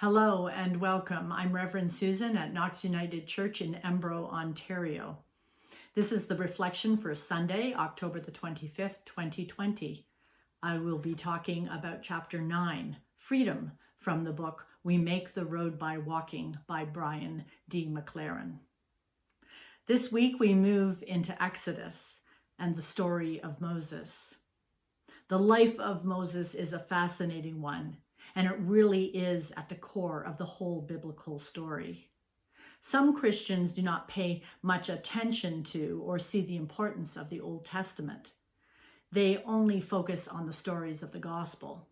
Hello and welcome. I'm Reverend Susan at Knox United Church in Embro, Ontario. This is the reflection for Sunday, October the 25th, 2020. I will be talking about chapter 9, Freedom, from the book We Make the Road by Walking by Brian D. McLaren. This week we move into Exodus and the story of Moses. The life of Moses is a fascinating one, and it really is at the core of the whole biblical story. Some Christians do not pay much attention to or see the importance of the Old Testament. They only focus on the stories of the gospel.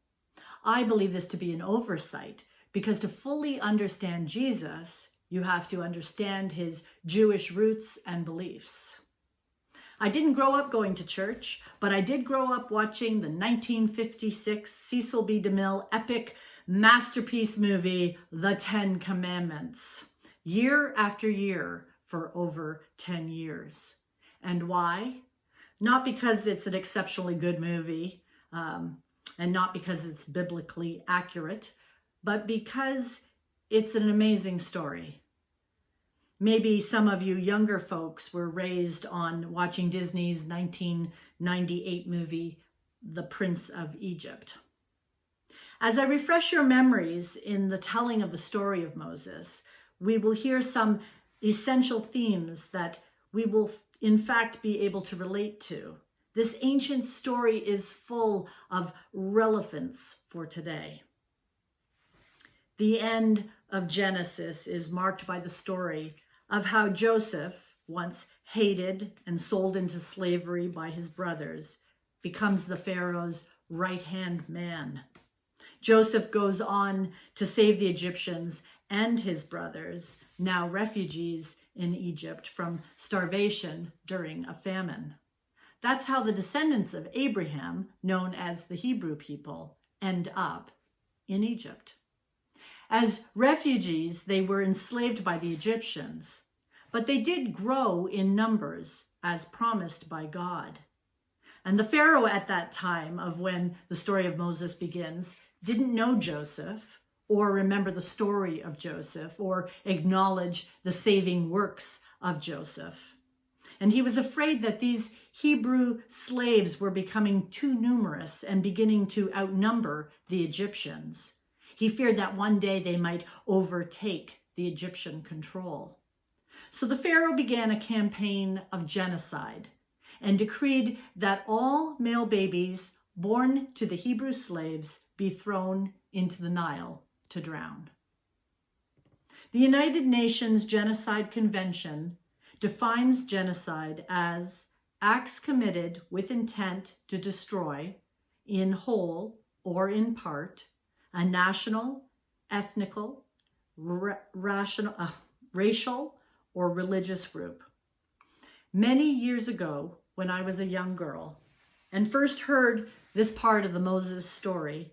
I believe this to be an oversight, because to fully understand Jesus, you have to understand his Jewish roots and beliefs. I didn't grow up going to church, but I did grow up watching the 1956 Cecil B. DeMille epic masterpiece movie, The 10 Commandments, year after year for over 10 years. And why? Not because it's an exceptionally good movie, and not because it's biblically accurate, but because it's an amazing story. Maybe some of you younger folks were raised on watching Disney's 1998 movie, The Prince of Egypt. As I refresh your memories in the telling of the story of Moses, we will hear some essential themes that we will in fact be able to relate to. This ancient story is full of relevance for today. The end of Genesis is marked by the story of how Joseph, once hated and sold into slavery by his brothers, becomes the Pharaoh's right-hand man. Joseph goes on to save the Egyptians and his brothers, now refugees in Egypt, from starvation during a famine. That's how the descendants of Abraham, known as the Hebrew people, end up in Egypt. As refugees, they were enslaved by the Egyptians, but they did grow in numbers as promised by God. And the Pharaoh at that time of when the story of Moses begins didn't know Joseph or remember the story of Joseph or acknowledge the saving works of Joseph. And he was afraid that these Hebrew slaves were becoming too numerous and beginning to outnumber the Egyptians. He feared that one day they might overtake the Egyptian control. So the Pharaoh began a campaign of genocide and decreed that all male babies born to the Hebrew slaves be thrown into the Nile to drown. The United Nations Genocide Convention defines genocide as acts committed with intent to destroy, in whole or in part, a national, ethnical, racial, or religious group. Many years ago, when I was a young girl and first heard this part of the Moses story,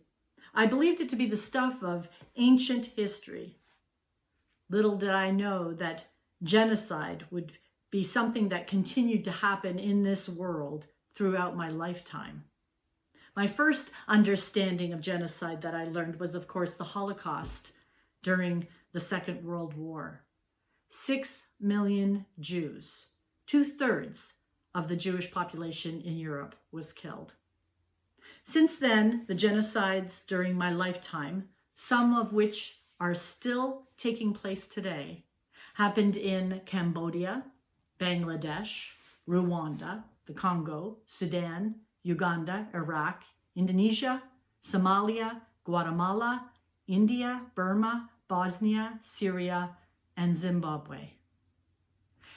I believed it to be the stuff of ancient history. Little did I know that genocide would be something that continued to happen in this world throughout my lifetime. My first understanding of genocide that I learned was, of course, the Holocaust during the Second World War. 6 million Jews, 2/3 of the Jewish population in Europe, was killed. Since then, the genocides during my lifetime, some of which are still taking place today, happened in Cambodia, Bangladesh, Rwanda, the Congo, Sudan, Uganda, Iraq, Indonesia, Somalia, Guatemala, India, Burma, Bosnia, Syria, and Zimbabwe.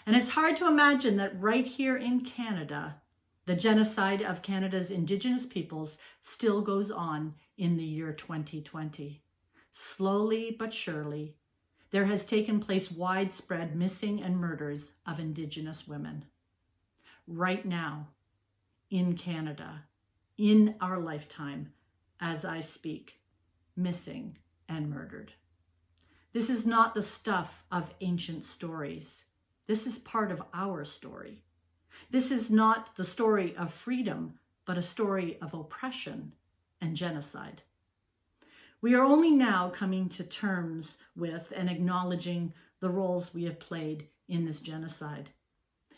And it's hard to imagine that right here in Canada, the genocide of Canada's Indigenous peoples still goes on in the year 2020. Slowly but surely, there has taken place widespread missing and murders of Indigenous women. Right now, in Canada, in our lifetime, as I speak, missing and murdered. This is not the stuff of ancient stories. This is part of our story. This is not the story of freedom, but a story of oppression and genocide. We are only now coming to terms with and acknowledging the roles we have played in this genocide.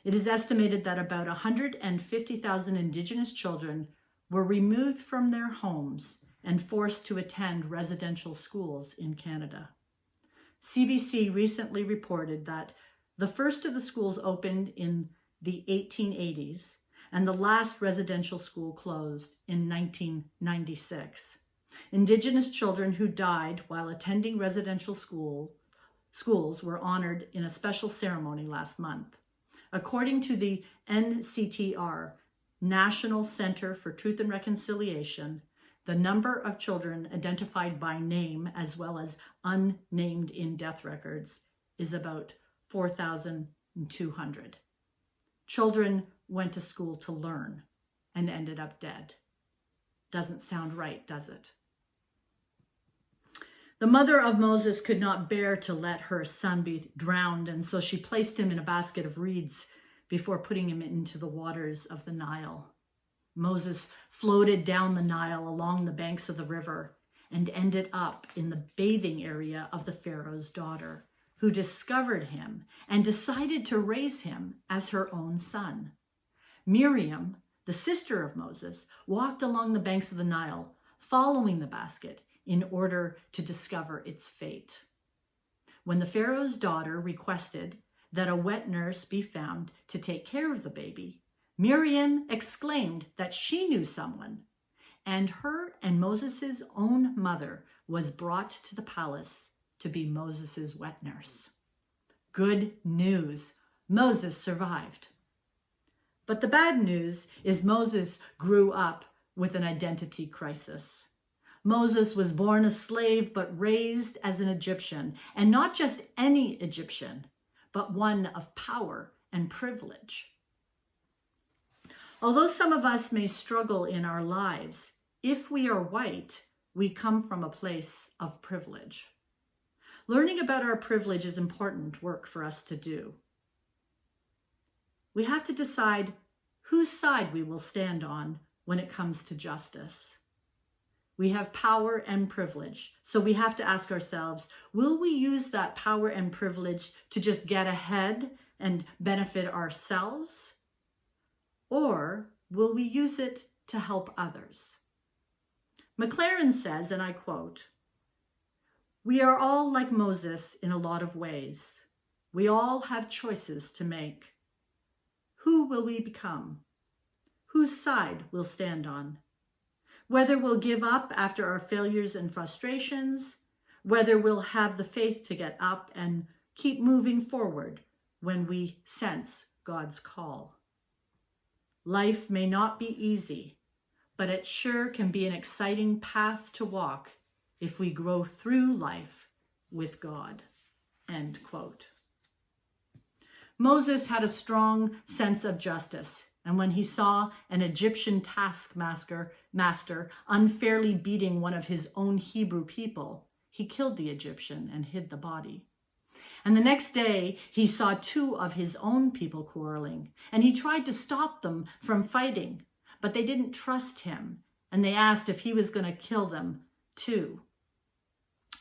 It is estimated that about 150,000 Indigenous children were removed from their homes and forced to attend residential schools in Canada. CBC recently reported that the first of the schools opened in the 1880s and the last residential school closed in 1996. Indigenous children who died while attending residential schools were honored in a special ceremony last month. According to the NCTR, National Center for Truth and Reconciliation, the number of children identified by name as well as unnamed in death records is about 4,200. Children went to school to learn and ended up dead. Doesn't sound right, does it? The mother of Moses could not bear to let her son be drowned, and so she placed him in a basket of reeds before putting him into the waters of the Nile. Moses floated down the Nile along the banks of the river and ended up in the bathing area of the Pharaoh's daughter, who discovered him and decided to raise him as her own son. Miriam, the sister of Moses, walked along the banks of the Nile, following the basket in order to discover its fate. When the Pharaoh's daughter requested that a wet nurse be found to take care of the baby, Miriam exclaimed that she knew someone, and her and Moses' own mother was brought to the palace to be Moses' wet nurse. Good news, Moses survived. But the bad news is Moses grew up with an identity crisis. Moses was born a slave but raised as an Egyptian, and not just any Egyptian, but one of power and privilege. Although some of us may struggle in our lives, if we are white, we come from a place of privilege. Learning about our privilege is important work for us to do. We have to decide whose side we will stand on when it comes to justice. We have power and privilege, so we have to ask ourselves, will we use that power and privilege to just get ahead and benefit ourselves? Or will we use it to help others? McLaren says, and I quote, "We are all like Moses in a lot of ways. We all have choices to make. Who will we become? Whose side we'll stand on? Whether we'll give up after our failures and frustrations, whether we'll have the faith to get up and keep moving forward when we sense God's call. Life may not be easy, but it sure can be an exciting path to walk if we grow through life with God." End quote. Moses had a strong sense of justice, and when he saw an Egyptian taskmaster unfairly beating one of his own Hebrew people, he killed the Egyptian and hid the body. And the next day, he saw two of his own people quarreling, and he tried to stop them from fighting, but they didn't trust him, and they asked if he was going to kill them too.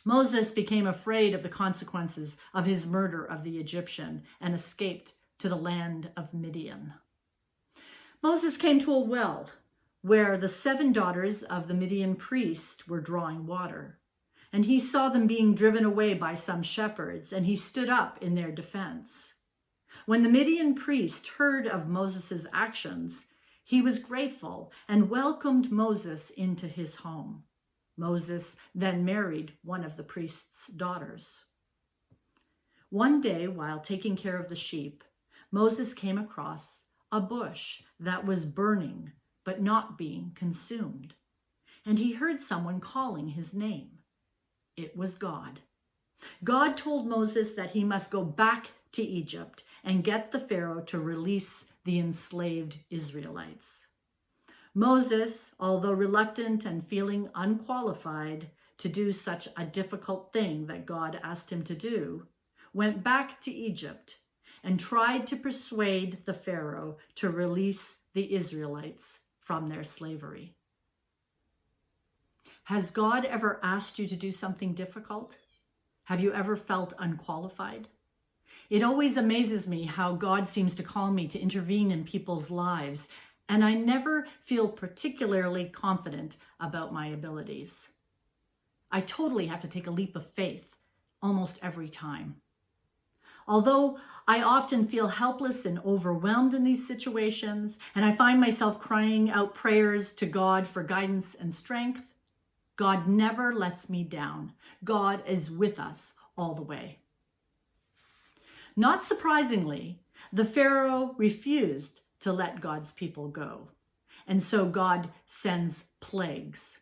Moses became afraid of the consequences of his murder of the Egyptian and escaped to the land of Midian. Moses came to a well where the 7 daughters of the Midian priest were drawing water, and he saw them being driven away by some shepherds, and he stood up in their defense. When the Midian priest heard of Moses' actions, he was grateful and welcomed Moses into his home. Moses then married one of the priest's daughters. One day, while taking care of the sheep, Moses came across a bush that was burning but not being consumed, and he heard someone calling his name. It was God. God told Moses that he must go back to Egypt and get the Pharaoh to release the enslaved Israelites. Moses, although reluctant and feeling unqualified to do such a difficult thing that God asked him to do, went back to Egypt and tried to persuade the Pharaoh to release the Israelites from their slavery. Has God ever asked you to do something difficult? Have you ever felt unqualified? It always amazes me how God seems to call me to intervene in people's lives, and I never feel particularly confident about my abilities. I totally have to take a leap of faith almost every time. Although I often feel helpless and overwhelmed in these situations, and I find myself crying out prayers to God for guidance and strength, God never lets me down. God is with us all the way. Not surprisingly, the Pharaoh refused to let God's people go, and so God sends plagues.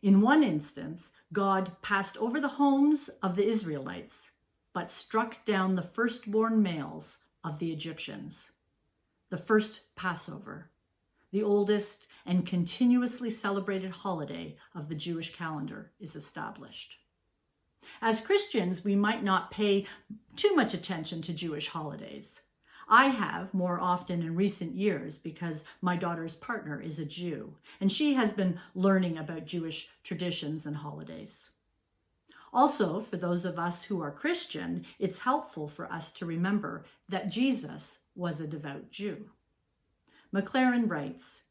In one instance, God passed over the homes of the Israelites, but struck down the firstborn males of the Egyptians. The first Passover, the oldest and continuously celebrated holiday of the Jewish calendar, is established. As Christians, we might not pay too much attention to Jewish holidays. I have more often in recent years because my daughter's partner is a Jew, and she has been learning about Jewish traditions and holidays. Also, for those of us who are Christian, it's helpful for us to remember that Jesus was a devout Jew. McLaren writes,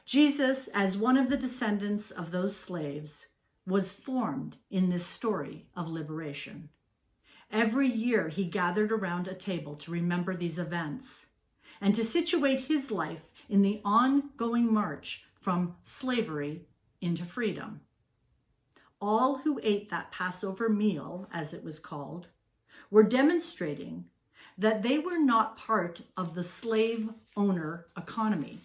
Jesus, as one of the descendants of those slaves, was formed in this story of liberation. Every year he gathered around a table to remember these events and to situate his life in the ongoing march from slavery into freedom. All who ate that Passover meal, as it was called, were demonstrating that they were not part of the slave owner economy,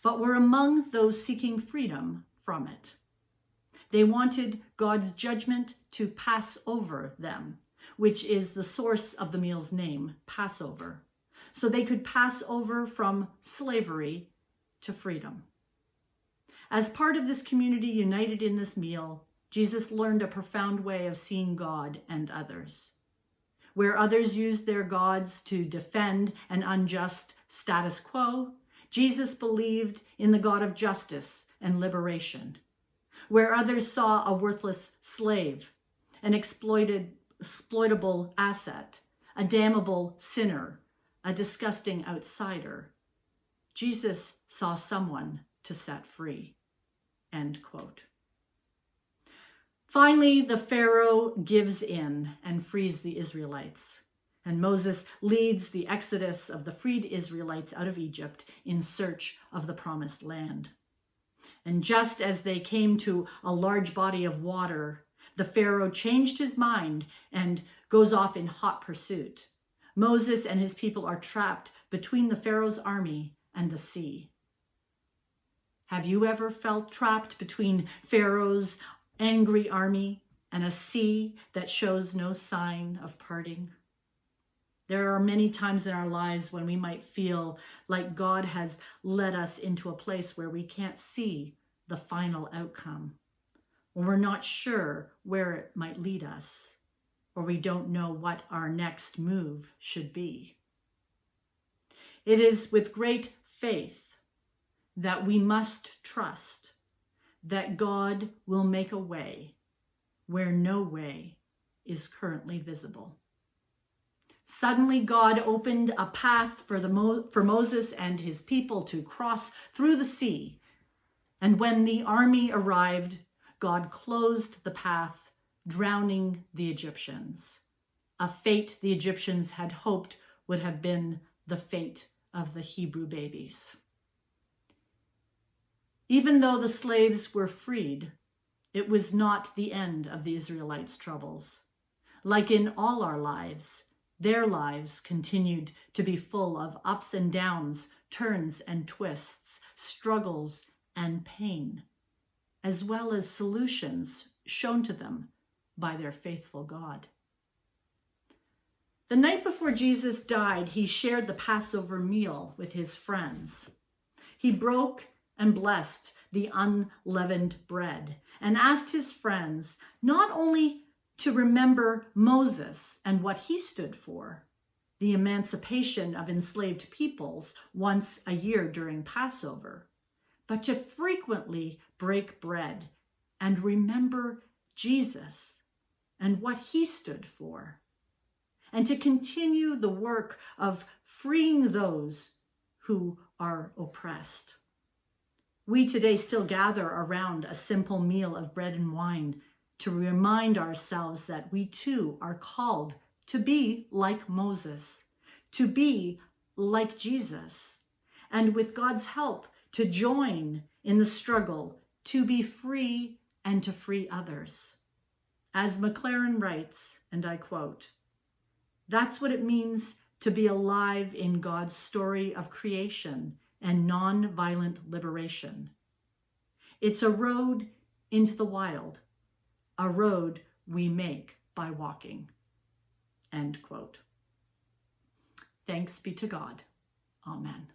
but were among those seeking freedom from it. They wanted God's judgment to pass over them, which is the source of the meal's name, Passover, so they could pass over from slavery to freedom. As part of this community united in this meal, Jesus learned a profound way of seeing God and others. Where others used their gods to defend an unjust status quo, Jesus believed in the God of justice and liberation. Where others saw a worthless slave, an exploitable asset, a damnable sinner, a disgusting outsider, Jesus saw someone to set free. End quote. Finally, the Pharaoh gives in and frees the Israelites, and Moses leads the exodus of the freed Israelites out of Egypt in search of the promised land. And just as they came to a large body of water, the Pharaoh changed his mind and goes off in hot pursuit. Moses and his people are trapped between the Pharaoh's army and the sea. Have you ever felt trapped between Pharaoh's angry army and a sea that shows no sign of parting? There are many times in our lives when we might feel like God has led us into a place where we can't see the final outcome, or we're not sure where it might lead us, or we don't know what our next move should be. It is with great faith that we must trust that God will make a way where no way is currently visible. Suddenly, God opened a path for Moses and his people to cross through the sea. And when the army arrived, God closed the path, drowning the Egyptians, a fate the Egyptians had hoped would have been the fate of the Hebrew babies. Even though the slaves were freed, it was not the end of the Israelites' troubles. Like in all our lives, their lives continued to be full of ups and downs, turns and twists, struggles and pain, as well as solutions shown to them by their faithful God. The night before Jesus died, he shared the Passover meal with his friends. He broke and blessed the unleavened bread and asked his friends not only to remember Moses and what he stood for, the emancipation of enslaved peoples once a year during Passover, but to frequently break bread and remember Jesus and what he stood for, and to continue the work of freeing those who are oppressed. We today still gather around a simple meal of bread and wine to remind ourselves that we too are called to be like Moses, to be like Jesus, and with God's help to join in the struggle to be free and to free others. As McLaren writes, and I quote, "That's what it means to be alive in God's story of creation and non-violent liberation. It's a road into the wild, a road we make by walking." End quote. Thanks be to God. Amen.